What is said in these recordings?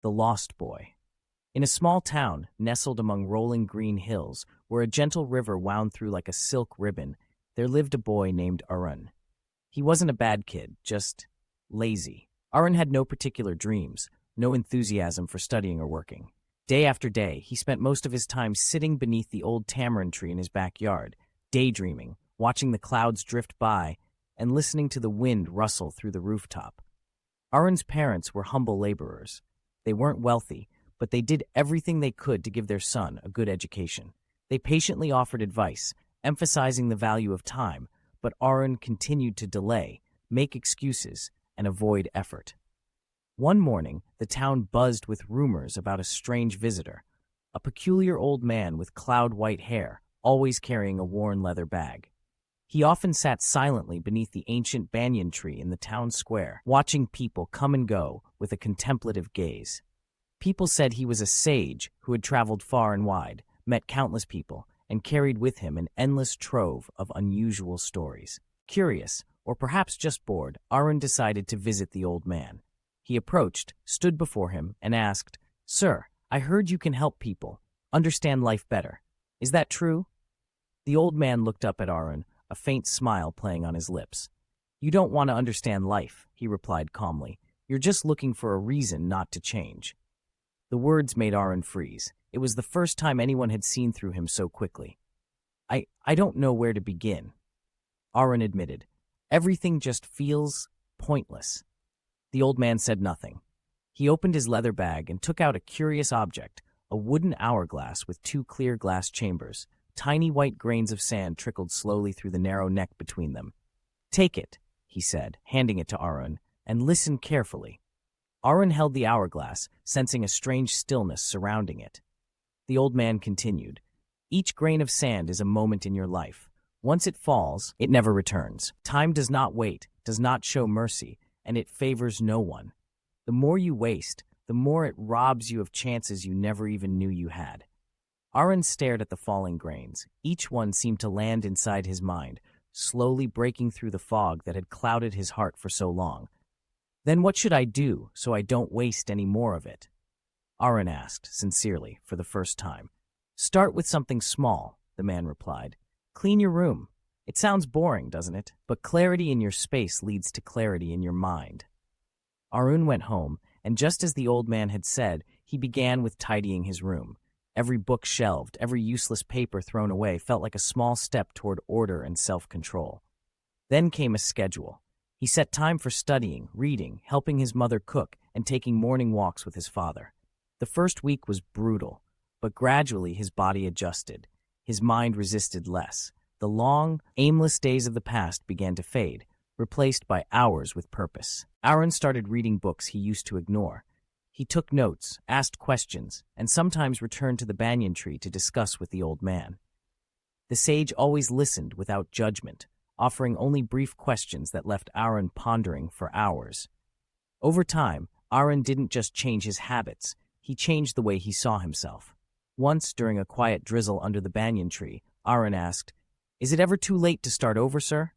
The Lost Boy. In a small town, nestled among rolling green hills, where a gentle river wound through like a silk ribbon, there lived a boy named Arun. He wasn't a bad kid, just lazy. Arun had no particular dreams, no enthusiasm for studying or working. Day after day, he spent most of his time sitting beneath the old tamarind tree in his backyard, daydreaming, watching the clouds drift by, and listening to the wind rustle through the rooftop. Arun's parents were humble laborers. They weren't wealthy, but they did everything they could to give their son a good education. They patiently offered advice, emphasizing the value of time, but Arun continued to delay, make excuses, and avoid effort. One morning, the town buzzed with rumors about a strange visitor, a peculiar old man with cloud-white hair, always carrying a worn leather bag. He often sat silently beneath the ancient banyan tree in the town square, watching people come and go with a contemplative gaze. People said he was a sage who had traveled far and wide, met countless people, and carried with him an endless trove of unusual stories. Curious, or perhaps just bored, Arun decided to visit the old man. He approached, stood before him, and asked, "Sir, I heard you can help people, understand life better. Is that true?" The old man looked up at Arun, a faint smile playing on his lips. "You don't want to understand life," he replied calmly. "You're just looking for a reason not to change." The words made Arun freeze. It was the first time anyone had seen through him so quickly. I don't know where to begin," Arun admitted. "Everything just feels pointless." The old man said nothing. He opened his leather bag and took out a curious object, a wooden hourglass with two clear glass chambers. Tiny white grains of sand trickled slowly through the narrow neck between them. "Take it," he said, handing it to Arun, "and listen carefully." Arun held the hourglass, sensing a strange stillness surrounding it. The old man continued, "Each grain of sand is a moment in your life. Once it falls, it never returns. Time does not wait, does not show mercy, and it favors no one. The more you waste, the more it robs you of chances you never even knew you had." Arun stared at the falling grains. Each one seemed to land inside his mind, slowly breaking through the fog that had clouded his heart for so long. "Then what should I do so I don't waste any more of it?" Arun asked, sincerely, for the first time. "Start with something small," the man replied. "Clean your room. It sounds boring, doesn't it? But clarity in your space leads to clarity in your mind." Arun went home, and just as the old man had said, he began with tidying his room. Every book shelved, every useless paper thrown away felt like a small step toward order and self-control. Then came a schedule. He set time for studying, reading, helping his mother cook, and taking morning walks with his father. The first week was brutal, but gradually his body adjusted. His mind resisted less. The long, aimless days of the past began to fade, replaced by hours with purpose. Arun started reading books he used to ignore. He took notes, asked questions, and sometimes returned to the banyan tree to discuss with the old man. The sage always listened without judgment, offering only brief questions that left Arun pondering for hours. Over time, Arun didn't just change his habits, he changed the way he saw himself. Once, during a quiet drizzle under the banyan tree, Arun asked, "Is it ever too late to start over, sir?"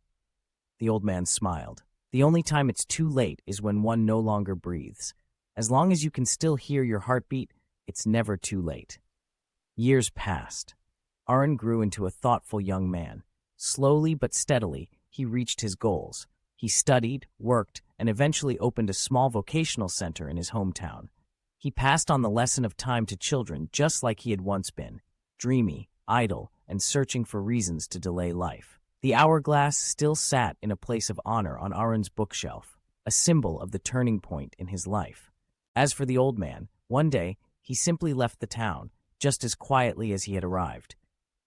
The old man smiled. "The only time it's too late is when one no longer breathes. As long as you can still hear your heartbeat, it's never too late." Years passed. Arun grew into a thoughtful young man. Slowly but steadily, he reached his goals. He studied, worked, and eventually opened a small vocational center in his hometown. He passed on the lesson of time to children just like he had once been, dreamy, idle, and searching for reasons to delay life. The hourglass still sat in a place of honor on Arun's bookshelf, a symbol of the turning point in his life. As for the old man, one day, he simply left the town, just as quietly as he had arrived.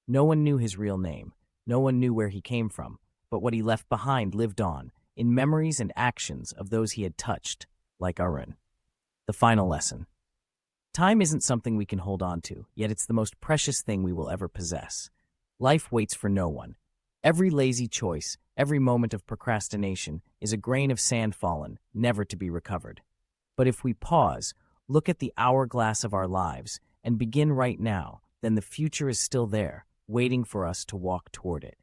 No one knew his real name, no one knew where he came from, but what he left behind lived on, in memories and actions of those he had touched, like Arun. The final lesson. Time isn't something we can hold on to, yet it's the most precious thing we will ever possess. Life waits for no one. Every lazy choice, every moment of procrastination is a grain of sand fallen, never to be recovered. But if we pause, look at the hourglass of our lives, and begin right now, then the future is still there, waiting for us to walk toward it.